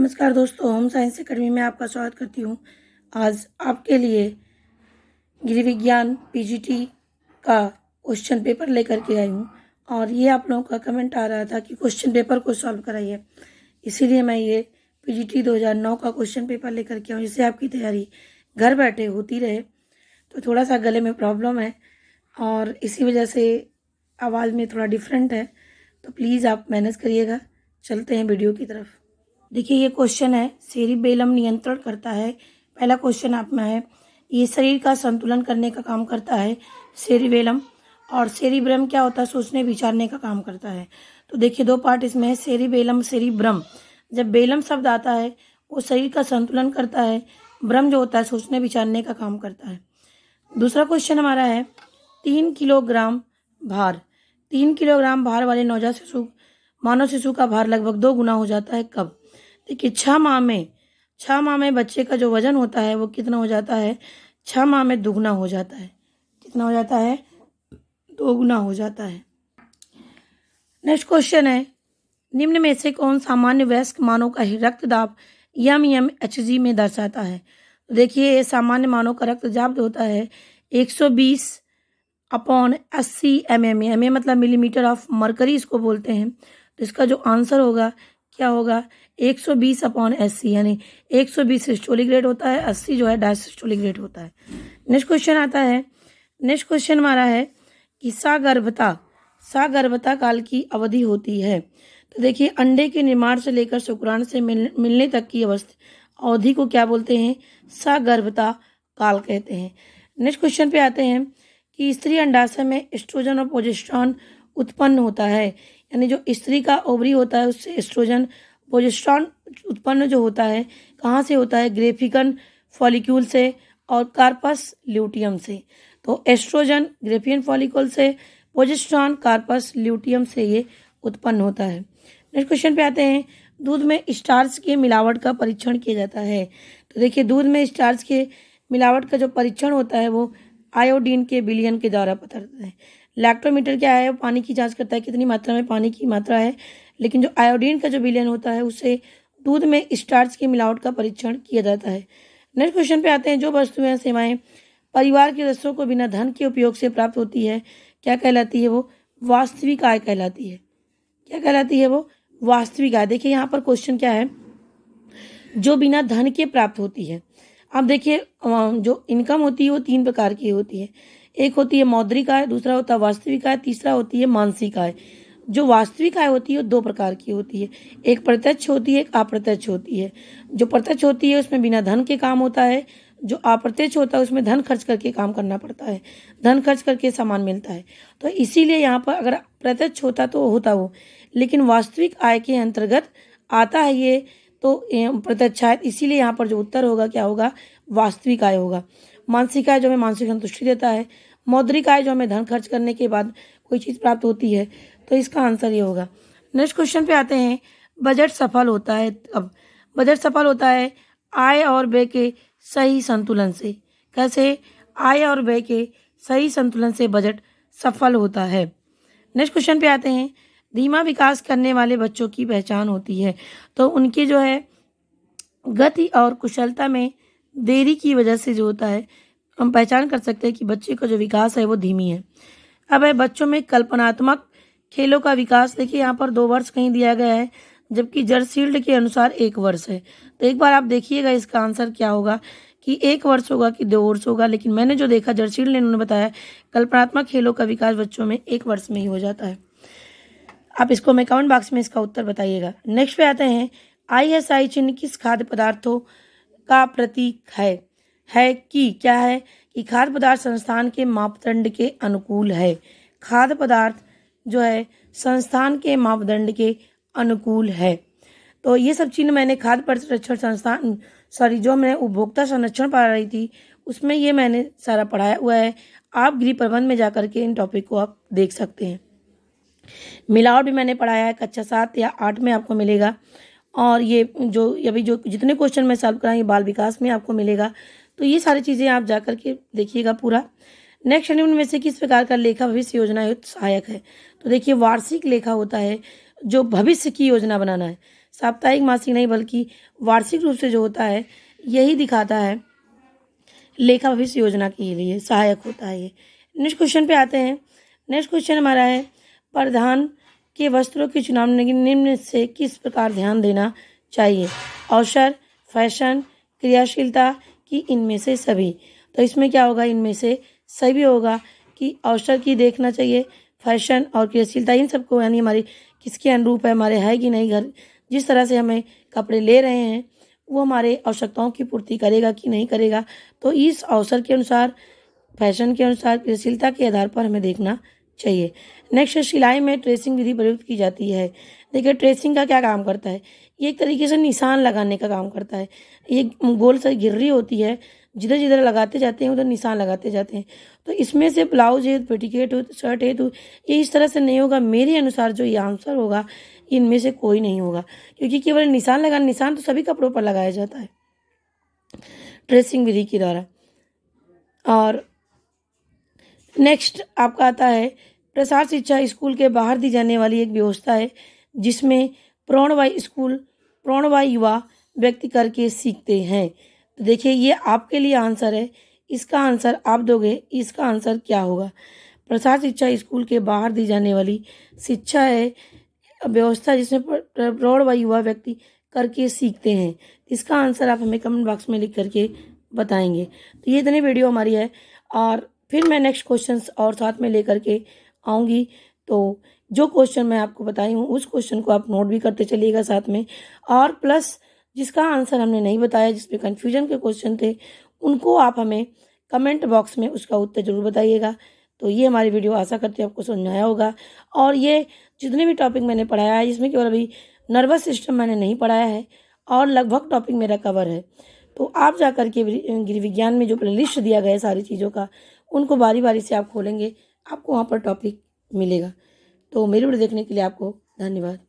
नमस्कार दोस्तों, home science academy में आपका स्वागत करती हूँ। आज आपके लिए गृह विज्ञान पीजीटी का क्वेश्चन पेपर लेकर के आई हूँ और ये आप लोगों का कमेंट आ रहा था कि क्वेश्चन पेपर को सॉल्व कराइए, इसीलिए मैं ये पीजीटी 2009 का क्वेश्चन पेपर लेकर के आऊँ, जिससे आपकी तैयारी घर बैठे होती रहे। तो थोड़ा सा गले में प्रॉब्लम है और इसी वजह से आवाज़ में थोड़ा डिफरेंट है, तो प्लीज़ आप मैनेज करिएगा। चलते हैं वीडियो की तरफ। देखिए, ये क्वेश्चन है, सेरिबेलम नियंत्रण करता है। पहला क्वेश्चन आप में है, ये शरीर का संतुलन करने का काम करता है सेरिबेलम, और सेरिब्रम क्या होता है, सोचने विचारने का काम करता है। तो देखिए, दो पार्ट इसमें है, सेरिबेलम सेरिब्रम। जब बेलम शब्द आता है वो शरीर का संतुलन करता है, ब्रह्म जो होता है सोचने विचारने का काम करता है। दूसरा क्वेश्चन हमारा है, 3 किलोग्राम भार 3 किलोग्राम भार वाले नवजात शिशु मानव शिशु का भार लगभग 2 गुना हो जाता है कब। देखिए, 6 माह में बच्चे का जो वजन होता है वो कितना हो जाता है, 6 माह में दुगना हो जाता है। कितना हो जाता है, 2 गुना हो जाता है। नेक्स्ट क्वेश्चन है, निम्न में से कौन सामान्य वयस्क मानव का रक्तदाब एमएमएचजी में दर्शाता है। तो देखिए, ये सामान्य मानव का रक्तचाप होता है 120/80 mm। एम मतलब मिलीमीटर ऑफ मरकरी इसको बोलते हैं। तो इसका जो आंसर होगा क्या होगा, 120/80, यानी 120 सिस्टोलिक रेट होता है, 80 जो है डायसिस्टोलिक रेट होता है। नेक्स्ट क्वेश्चन आता है, नेक्स्ट क्वेश्चन हमारा है कि सागर्भता काल की अवधि होती है। तो देखिए, अंडे के निर्माण से लेकर शुक्राणु से मिलने तक की अवधि को क्या बोलते हैं, सागर्भता काल कहते हैं। नेक्स्ट क्वेश्चन पे आते हैं कि स्त्री अंडाशय में एस्ट्रोजन और प्रोजेस्टेरॉन उत्पन्न होता है, यानी जो स्त्री का ओवरी होता है उससे एस्ट्रोजन प्रोजेस्टेरॉन उत्पन्न जो होता है कहाँ से होता है, ग्रेफिकन फॉलिक्यूल से और कार्पस ल्यूटियम से। तो एस्ट्रोजन ग्रेफियन फॉलिकल से, प्रोजेस्टेरॉन कार्पस ल्यूटियम से ये उत्पन्न होता है। नेक्स्ट क्वेश्चन पे आते हैं, दूध में स्टार्च के मिलावट का परीक्षण किया जाता है। तो देखिए, दूध में स्टार्च के मिलावट का जो परीक्षण होता है वो आयोडीन के विलयन के द्वारा पता चलता है। लैक्टोमीटर क्या है, पानी की जांच करता है कितनी मात्रा में पानी की मात्रा है, लेकिन जो आयोडीन का जो विलयन होता है उससे दूध में स्टार्च की मिलावट का परीक्षण किया जाता है। नेक्स्ट क्वेश्चन पे आते हैं, जो वस्तुएं सेवाएं परिवार के सदस्यों को बिना धन के उपयोग से प्राप्त होती है क्या कहलाती है, वो वास्तविक आय कहलाती है। क्या कहलाती है, वो वास्तविक आय। देखिए, यहाँ पर क्वेश्चन क्या है, जो बिना धन के प्राप्त होती है। अब देखिए, जो इनकम होती है वो 3 प्रकार की होती है। एक होती है मौद्रिक आय, दूसरा होता है वास्तविक आय, तीसरा होती है मानसिक आय। जो वास्तविक आय होती है वो 2 प्रकार की होती है, एक प्रत्यक्ष होती है, एक अप्रत्यक्ष होती है। जो प्रत्यक्ष होती है उसमें बिना धन के काम होता है, जो अप्रत्यक्ष होता है उसमें धन खर्च करके काम करना पड़ता है, धन खर्च करके सामान मिलता है। तो इसीलिए यहाँ पर अगर प्रत्यक्ष होता तो होता वो, लेकिन वास्तविक आय के अंतर्गत आता है ये, तो प्रत्यक्ष आय, इसीलिए यहाँ पर जो उत्तर होगा क्या होगा, वास्तविक आय होगा। मानसिक आय जो हमें मानसिक संतुष्टि देता है, मौद्रिक आय जो हमें धन खर्च करने के बाद कोई चीज़ प्राप्त होती है, तो इसका आंसर ये होगा। नेक्स्ट क्वेश्चन पे आते हैं, बजट सफल होता है अब। बजट सफल होता है आय और व्यय के सही संतुलन से। कैसे, आय और व्यय के सही संतुलन से बजट सफल होता है। नेक्स्ट क्वेश्चन पे आते हैं, धीमा विकास करने वाले बच्चों की पहचान होती है। तो उनकी जो है गति और कुशलता में देरी की वजह से जो होता है हम पहचान कर सकते हैं कि बच्चे का जो विकास है वो धीमी है। अब है बच्चों में कल्पनात्मक खेलों का विकास। देखिए, यहाँ पर 2 वर्ष कहीं दिया गया है, जबकि जर्सील्ड के अनुसार 1 वर्ष है। तो एक बार आप देखिएगा इसका आंसर क्या होगा कि 1 वर्ष होगा कि 2 वर्ष होगा, लेकिन मैंने जो देखा जर्सील्ड ने उन्होंने बताया कल्पनात्मक खेलों का विकास बच्चों में 1 वर्ष में ही हो जाता है। आप इसको हमें कमेंट बॉक्स में इसका उत्तर बताइएगा। नेक्स्ट पे आते हैं, ISI चिन्ह किस खाद्य पदार्थों का प्रतीक है कि क्या है कि खाद्य पदार्थ संस्थान के मापदंड के अनुकूल है। खाद्य पदार्थ जो है संस्थान के मापदंड के अनुकूल है। तो ये सब चिन्ह मैंने खाद्य संरक्षण संस्थान जो मैंने उपभोक्ता संरक्षण पढ़ा रही थी उसमें ये मैंने सारा पढ़ाया हुआ है। आप गृह प्रबंध में जाकर के इन टॉपिक को आप देख सकते हैं। मिलावट भी मैंने पढ़ाया है, कक्षा 7 या 8 में आपको मिलेगा, और ये जो अभी जो जितने क्वेश्चन मैं सॉल्व कराएंगे बाल विकास में आपको मिलेगा। तो ये सारी चीज़ें आप जा कर के देखिएगा पूरा। नेक्स्ट, निम्न में से किस प्रकार का लेखा भविष्य योजना हेतु सहायक है। तो देखिए, वार्षिक लेखा होता है जो भविष्य की योजना बनाना है। साप्ताहिक मासिक नहीं बल्कि वार्षिक रूप से जो होता है यही दिखाता है, लेखा भविष्य योजना के लिए सहायक होता है ये। नेक्स्ट क्वेश्चन पे आते हैं। नेक्स्ट क्वेश्चन हमारा है, परिधान के वस्त्रों के चुनाव में निम्न से किस प्रकार ध्यान देना चाहिए? अवसर, फैशन, क्रियाशीलता कि इनमें से सभी? तो इसमें क्या होगा, इनमें से सभी होगा कि अवसर की देखना चाहिए, फैशन और क्रियाशीलता इन सबको, यानी हमारी किसके अनुरूप है, हमारे है कि नहीं, घर जिस तरह से हमें कपड़े ले रहे हैं वो हमारे आवश्यकताओं की पूर्ति करेगा कि नहीं करेगा। तो इस अवसर के अनुसार, फैशन के अनुसार, क्रियाशीलता के आधार पर हमें देखना चाहिए। नेक्स्ट, सिलाई में ट्रेसिंग विधि प्रयुक्त की जाती है। देखिए ट्रेसिंग का क्या काम करता है, ये एक तरीके से निशान लगाने का काम करता है। ये गोल सा घिर्री होती है, जिधर जिधर लगाते जाते हैं उधर निशान लगाते जाते हैं। तो इसमें से ब्लाउज है, पेटीकोट हो, शर्ट है, तो ये इस तरह से नहीं होगा। मेरे अनुसार जो ये आंसर होगा इनमें से कोई नहीं होगा, क्योंकि केवल निशान लगाना, निशान तो सभी कपड़ों पर लगाया जाता है ट्रेसिंग विधि के द्वारा। और नेक्स्ट आपका आता है, प्रसार शिक्षा स्कूल के बाहर दी जाने वाली एक व्यवस्था है जिसमें प्रौढ़ युवा व्यक्ति करके सीखते हैं। तो देखिए ये आपके लिए आंसर है, इसका आंसर आप दोगे, इसका आंसर क्या होगा? प्रसार शिक्षा स्कूल के बाहर दी जाने वाली शिक्षा है, व्यवस्था जिसमें प्रौढ़ व युवा व्यक्ति करके सीखते हैं। इसका आंसर आप हमें कमेंट बॉक्स में लिख करके बताएंगे। तो ये इतनी वीडियो हमारी है, और फिर मैं नेक्स्ट क्वेश्चंस और साथ में लेकर के आऊँगी। तो जो क्वेश्चन मैं आपको बताई हूँ उस क्वेश्चन को आप नोट भी करते चलिएगा साथ में, और प्लस जिसका आंसर हमने नहीं बताया, जिसमें कन्फ्यूजन के क्वेश्चन थे, उनको आप हमें कमेंट बॉक्स में उसका उत्तर ज़रूर बताइएगा। तो ये हमारी वीडियो, आशा करती हूँ आपको समझ में आया होगा। और ये जितने भी टॉपिक मैंने पढ़ाया है, इसमें केवल अभी नर्वस सिस्टम मैंने नहीं पढ़ाया है, और लगभग टॉपिक मेरा कवर है। तो आप जा कर के गृह विज्ञान में जो प्लेलिस्ट दिया गया है सारी चीज़ों का, उनको बारी बारी से आप खोलेंगे, आपको वहाँ पर टॉपिक मिलेगा। तो मेरी वीडियो देखने के लिए आपको धन्यवाद।